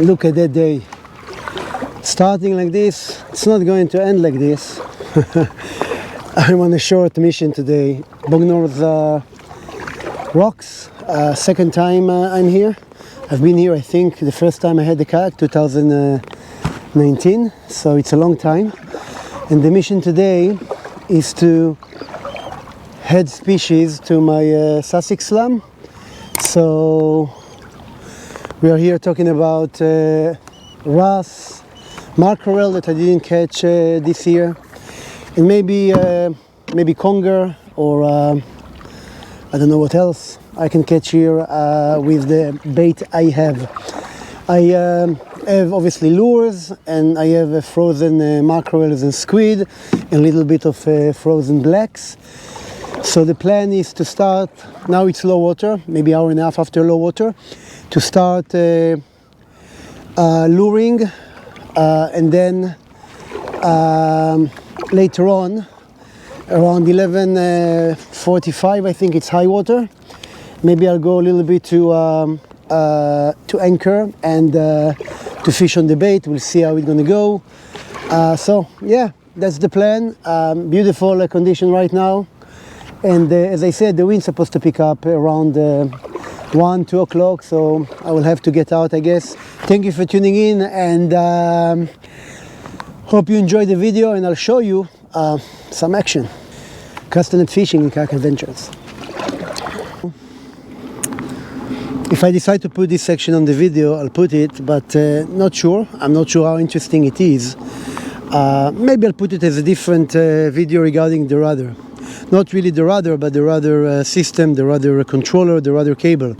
Look at that day. Starting like this, it's not going to end like this. I'm on a short mission today. Bognor's rocks. Second time I'm here. I've been here, I think, the first time I had the kayak, 2019. So it's a long time. And the mission today is to head species to my Sussex Slam. So we are here talking about Wrasse, Mackerel that I didn't catch this year, and maybe Conger, or I don't know what else I can catch here with the bait I have. I have obviously lures, and I have frozen mackerels and squid, and a little bit of frozen blacks. So the plan is to start, now it's low water, maybe hour and a half after low water, to start luring, and then later on, around 11:45, I think it's high water. Maybe I'll go a little bit to anchor and to fish on the bait. We'll see how it's gonna go. So yeah, that's the plan. Beautiful condition right now, and as I said, the wind's supposed to pick up around 1, 2 o'clock, so I will have to get out, I guess. Thank you for tuning in, and hope you enjoyed the video, and I'll show you some action. Castanet fishing and kayak adventures. If I decide to put this section on the video, I'll put it, but not sure. I'm not sure how interesting it is. Maybe I'll put it as a different video regarding the rudder. Not really the rudder, but the rudder system, the rudder controller, the rudder cable.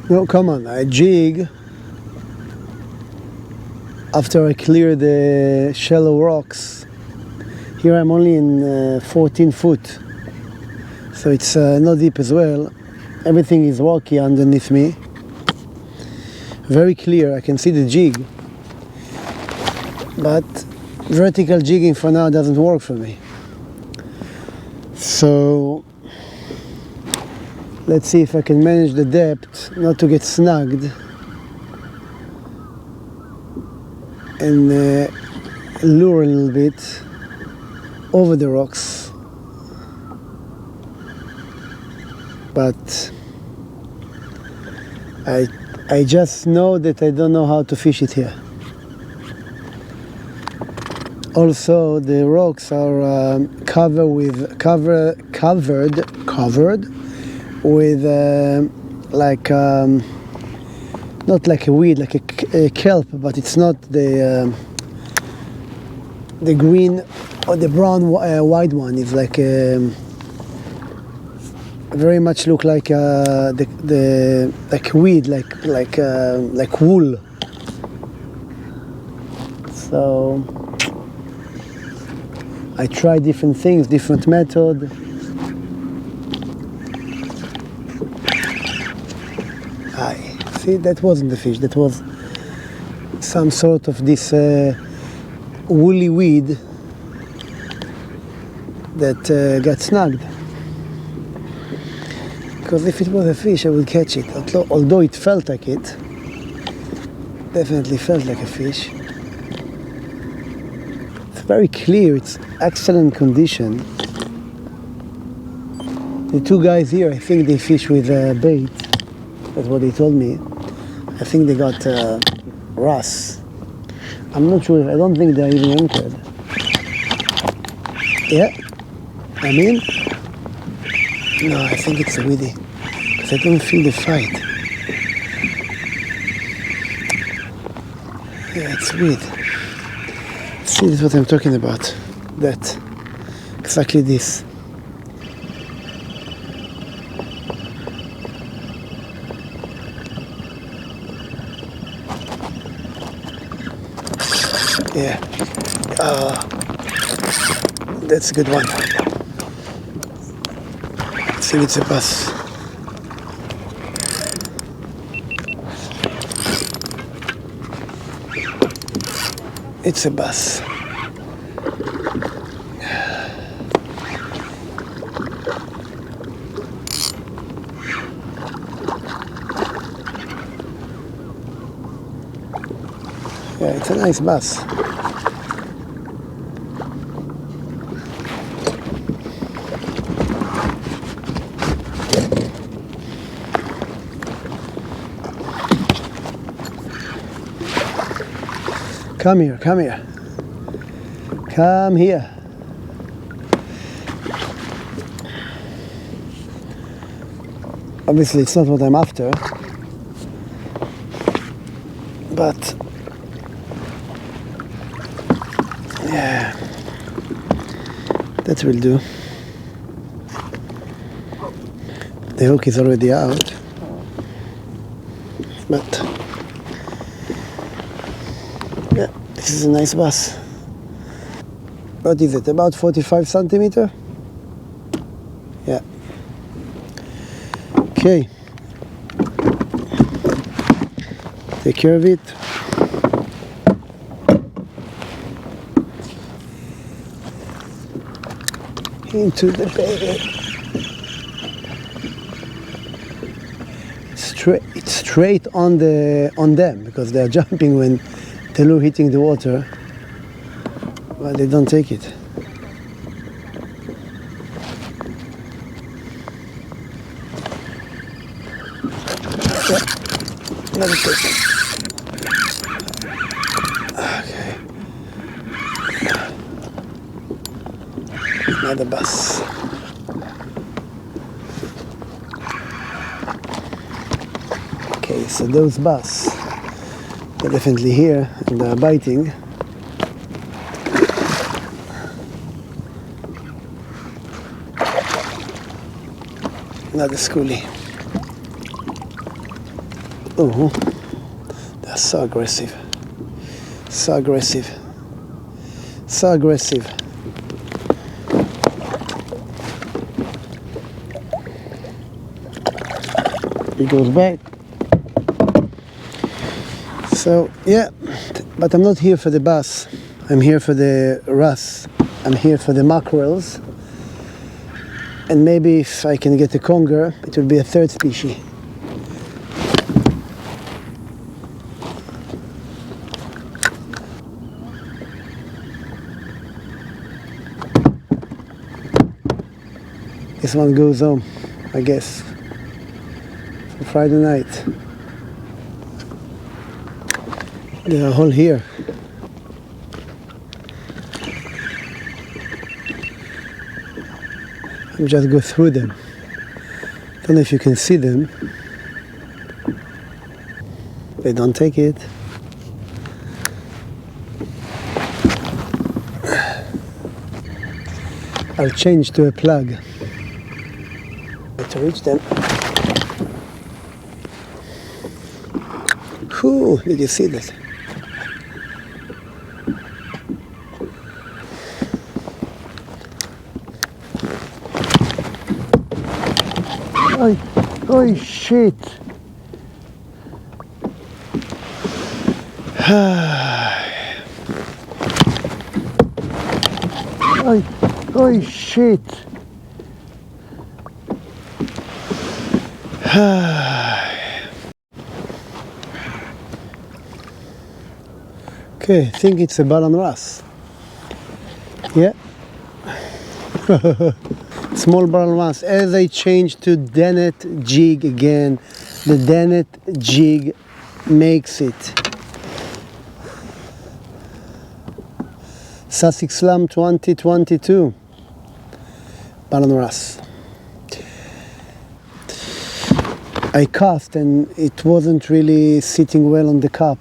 No, come on, I jig after I clear the shallow rocks. Here I'm only in 14 foot, so it's not deep as well. Everything is rocky underneath me. Very clear, I can see the jig. But vertical jigging for now doesn't work for me. So let's see if I can manage the depth not to get snagged, and lure a little bit over the rocks. But I just know that I don't know how to fish it here. Also, the rocks are covered with like not like a weed, like a kelp, but it's not the green or the brown white one. It's like very much look like the like weed, like wool. So I try different things, different method. See, that wasn't the fish, that was some sort of this woolly weed that got snagged. Because if it was a fish, I would catch it. Although it felt like it. Definitely felt like a fish. It's very clear. It's excellent condition. The two guys here, I think they fish with bait. That's what they told me. I think they got wrasse. I'm not sure. I don't think they're even anchored. Yeah. I mean, no, I think it's a weedy. Because I don't feel the fight. Yeah, it's weed. See, this is what I'm talking about. That. Exactly this. Yeah. That's a good one. I think it's a bass. It's a bass. Yeah, it's a nice bass. Come here, come here. Come here. Obviously, it's not what I'm after, but yeah, that will do. The hook is already out, but yeah, this is a nice bass. What is it, about 45 centimeter? Yeah. Okay. Take care of it. Into the bait. It's straight on them because they are jumping when the lure hitting the water, but they don't take it. Yeah, let it take it. Okay. Another bass. Okay, so those bass, they're definitely here and they're biting. Another schoolie. Oh, they're so aggressive. So aggressive. So aggressive. He goes back. So yeah, but I'm not here for the bass. I'm here for the wrasse. I'm here for the mackerels. And maybe if I can get a conger, it will be a third species. This one goes home, I guess, for Friday night. They are all here. I'll just go through them. Don't know if you can see them. They don't take it. I'll change to a plug to reach them. Whew, did you see that? Oh shit! Oh shit! Okay, I think it's a ball and wrasse. Yeah. Small ball and wrasse. As I change to Dennet jig again, the Dennet jig makes it. Sussex Slam 2022. Ball and wrasse. I cast and it wasn't really sitting well on the cup.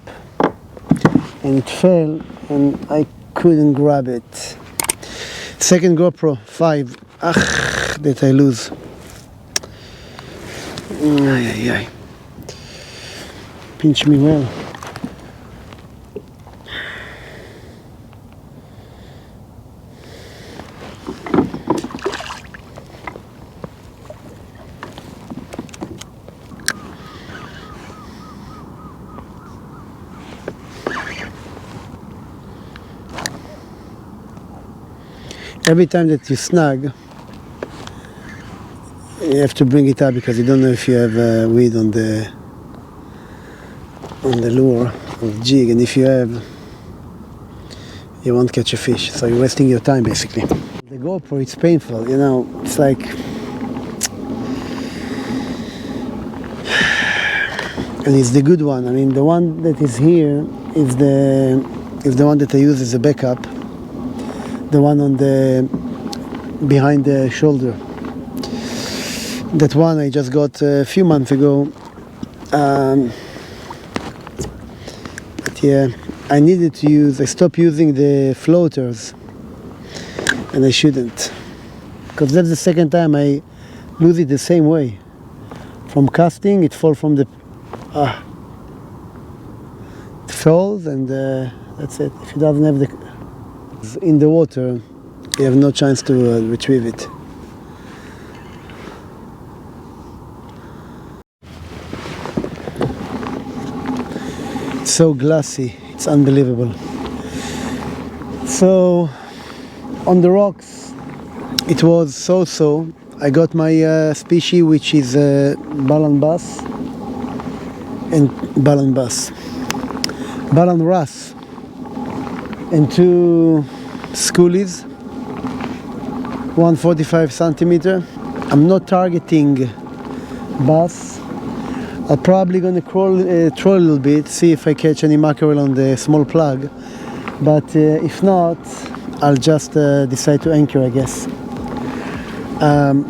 And it fell and I couldn't grab it. Second GoPro 5 that I lose. Ay, ay, ay. Pinch me well. Every time that you snag, you have to bring it up because you don't know if you have weed on the lure or the jig, and if you have, you won't catch a fish. So you're wasting your time basically. The GoPro, it's painful, you know. It's like and it's the good one. I mean, the one that is here is the one that I use as a backup. The one on the behind the shoulder. That one I just got a few months ago. But yeah, I needed to use. I stopped using the floaters, and I shouldn't, because that's the second time I lose it the same way. From casting, it falls from the it falls, and that's it. If it doesn't have the in the water, you have no chance to retrieve it. It's so glassy, it's unbelievable. So on the rocks it was so-so. I got my species, which is ball and bass and ball and bass, ball and wrasse, and two schoolies, 145 centimeter. I'm not targeting bass. I'm probably gonna troll a little bit, see if I catch any mackerel on the small plug, but if not, I'll just decide to anchor, I guess.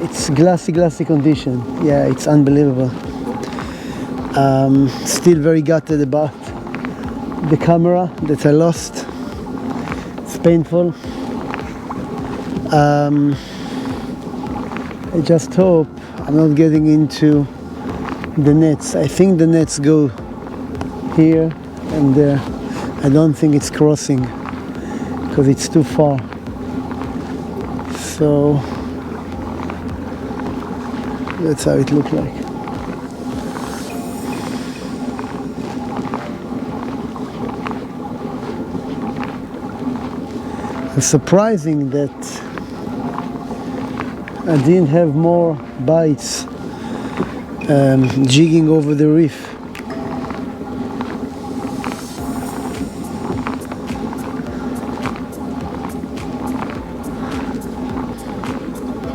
It's glassy condition. Yeah, it's unbelievable. Still very gutted about the camera that I lost. It's painful. I just hope I'm not getting into the nets. I think the nets go here and there. I don't think it's crossing because it's too far. So that's how it looked like. It's surprising that I didn't have more bites jigging over the reef.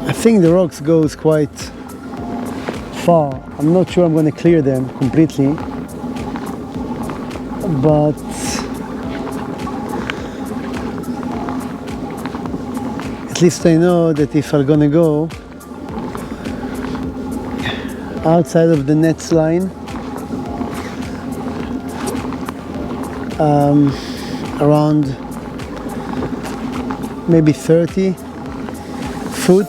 I think the rocks goes quite far. I'm not sure I'm going to clear them completely, but at least I know that if I'm gonna go outside of the nets line, around maybe 30 foot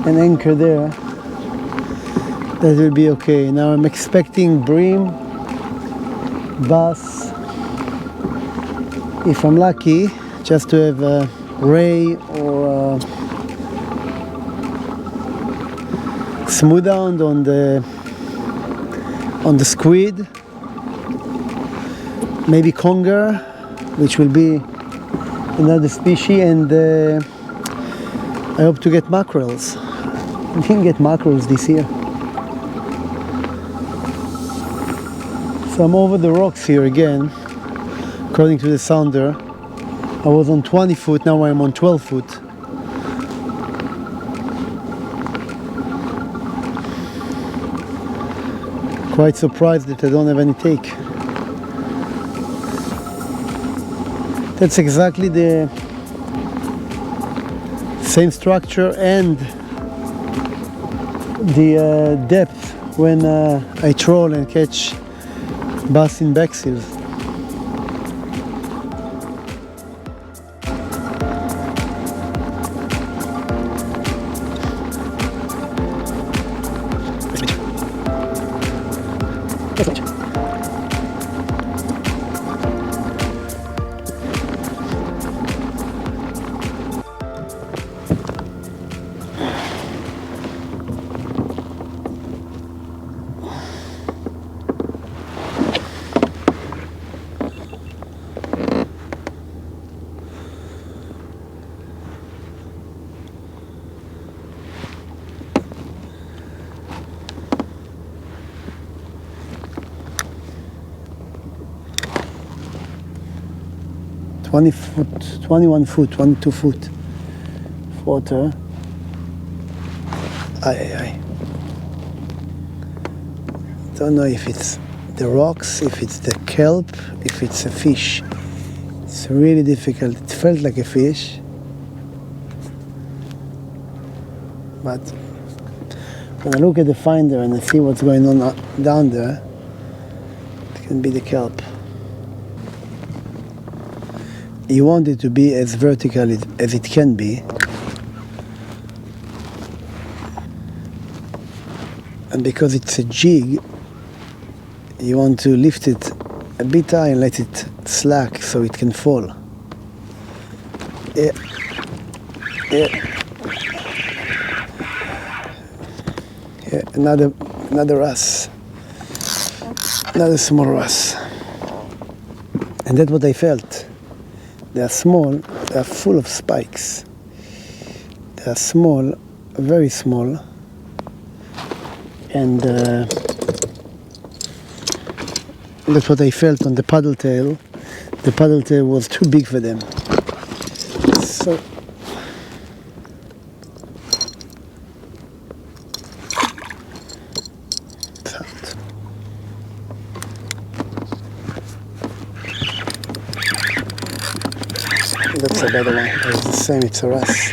and anchor there, that will be okay. Now I'm expecting bream, bass, if I'm lucky, just to have a ray or smooth down on the squid, maybe conger, which will be another species, and I hope to get mackerels. I didn't get mackerels this year. So I'm over the rocks here again, according to the sounder. I was on 20 foot, now I'm on 12 foot. Quite surprised that I don't have any take. That's exactly the same structure and the depth when I troll and catch bass in backseals. Foot, 21 foot, 22 foot water. Don't know if it's the rocks, if it's the kelp, if it's a fish. It's really difficult. It felt like a fish, but when I look at the finder and I see what's going on down there, it can be the kelp. You want it to be as vertical as it can be, and because it's a jig, you want to lift it a bit high and let it slack so it can fall. Yeah. Another wrasse, another small wrasse, and that's what I felt. They are small, they are full of spikes. They are small, very small, and that's what I felt on the paddle tail. The paddle tail was too big for them. So that's a better one. It's the same, it's a wrasse.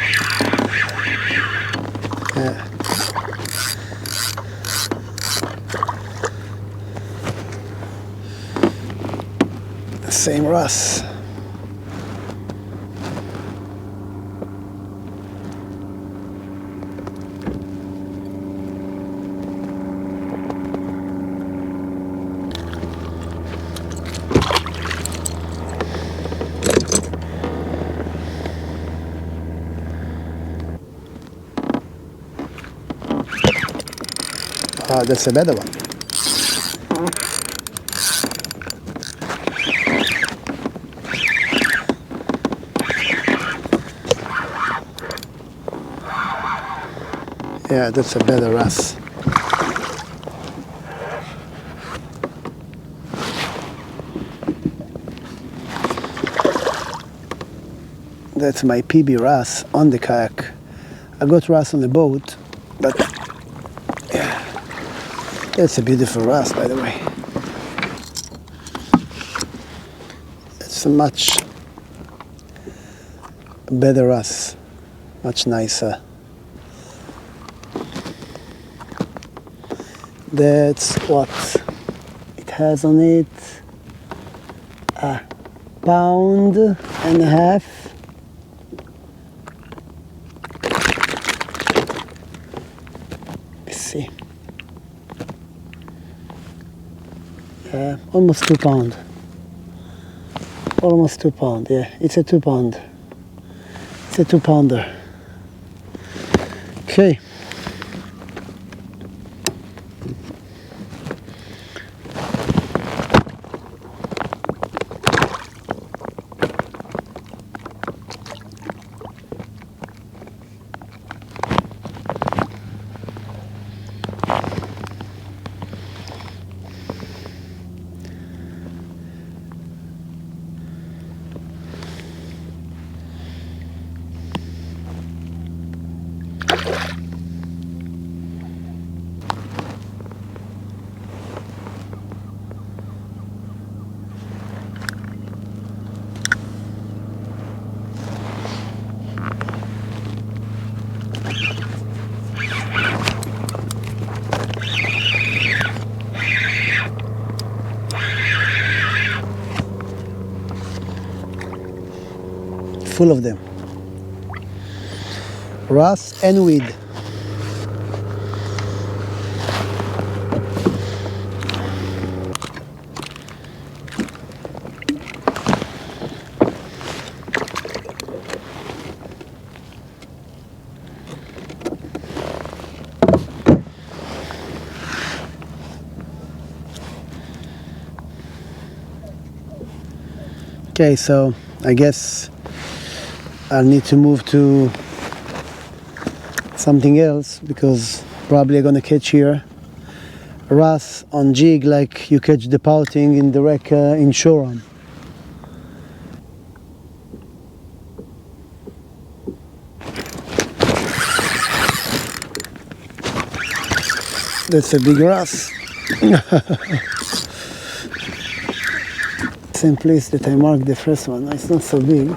Yeah. The same wrasse. That's a better one. Yeah, that's a better wrasse. That's my PB wrasse on the kayak. I got wrasse on the boat, but that's a beautiful wrasse, by the way. It's a much better wrasse, much nicer. That's what it has on it. A pound and a half. Let's see. Almost 2 pounds. Almost 2 pounds, yeah. It's a 2 pound. It's a 2 pounder. Okay. full of them. Wrasse and weed. Okay, so I guess I'll need to move to something else, because probably I'm gonna catch here wrasse on jig like you catch the pouting in the wreck in Shoreham. That's a big wrasse. Same place that I marked the first one. It's not so big,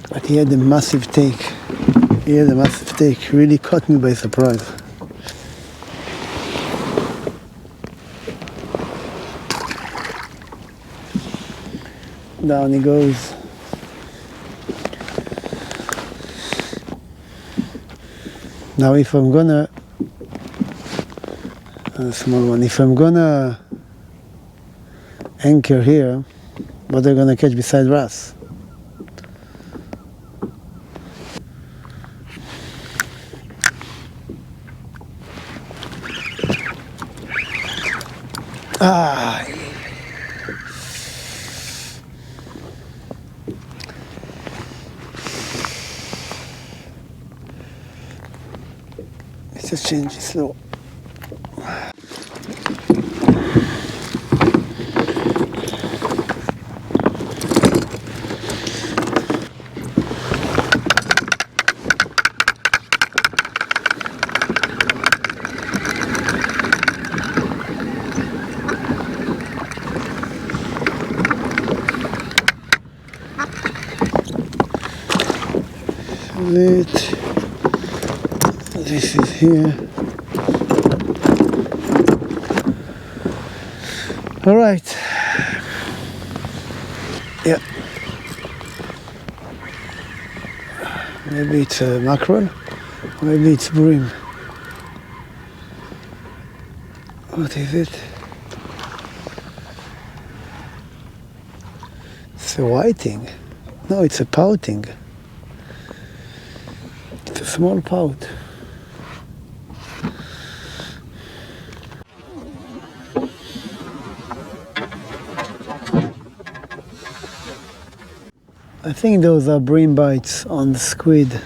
but he had a massive take. He had a massive take. Really caught me by surprise. Down he goes. Now if I'm gonna, a small one, if I'm gonna anchor here, what are gonna catch beside wrasse? Ah, let's just change it slow. This is here. All right. Yeah. Maybe it's a mackerel. Maybe it's bream. What is it? It's a whiting. No, it's a pouting. It's a small pout. I think those are bream bites on the squid.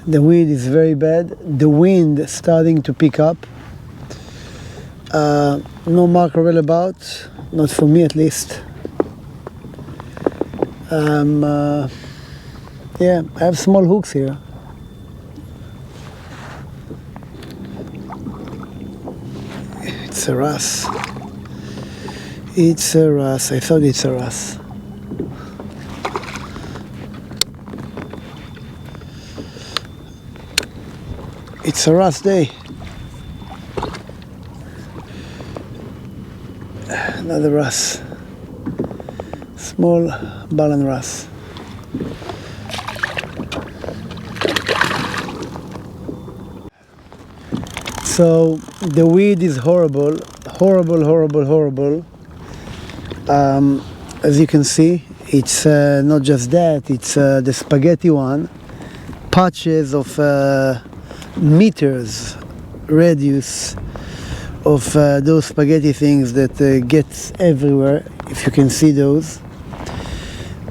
The weed is very bad. The wind starting to pick up. No mackerel about, not for me at least. Yeah, I have small hooks here. It's a wrasse. It's a wrasse. I thought it's a wrasse. It's a wrasse day. Another wrasse. Small ballan wrasse. So the weed is horrible, horrible, horrible, horrible. As you can see, it's not just that, it's the spaghetti one. Patches of meters radius of those spaghetti things that gets everywhere, if you can see those.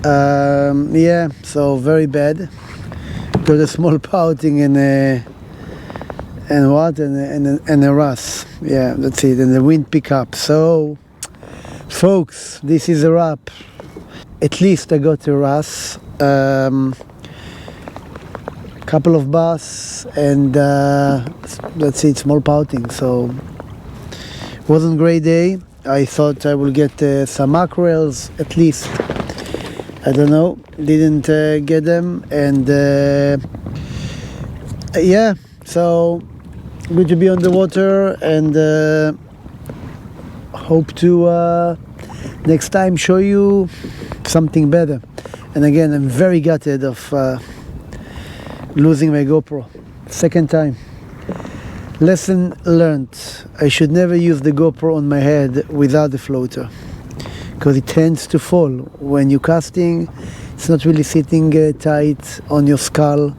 Yeah, so very bad. Got a small pouting and a wrasse. Yeah, that's it. And the wind pick up. So, folks, this is a wrap. At least I got a wrasse. Couple of bass, and that's it, small pouting. So wasn't a great day. I thought I will get some mackerels at least. I don't know, didn't get them, and yeah, so good to be on the water, and hope to next time show you something better. And again, I'm very gutted of losing my GoPro. Second time. Lesson learned. I should never use the GoPro on my head without the floater, because it tends to fall. When you're casting, it's not really sitting tight on your skull.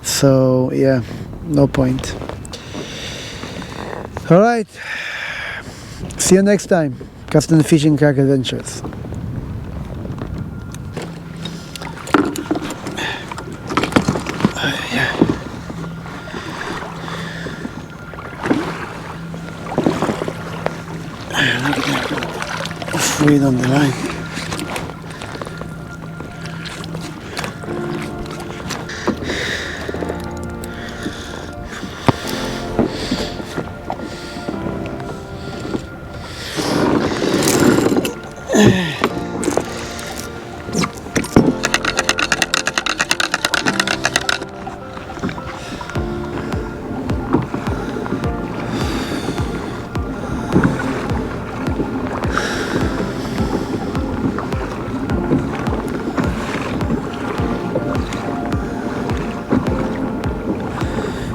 So yeah, no point. Alright, see you next time. Casting and Fishing Kayak Adventures. Fluid on the line.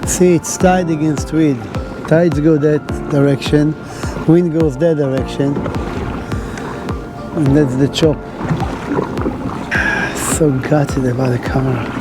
See, it's tide against wind. Tides go that direction, wind goes that direction, and that's the chop. So gutted about the camera.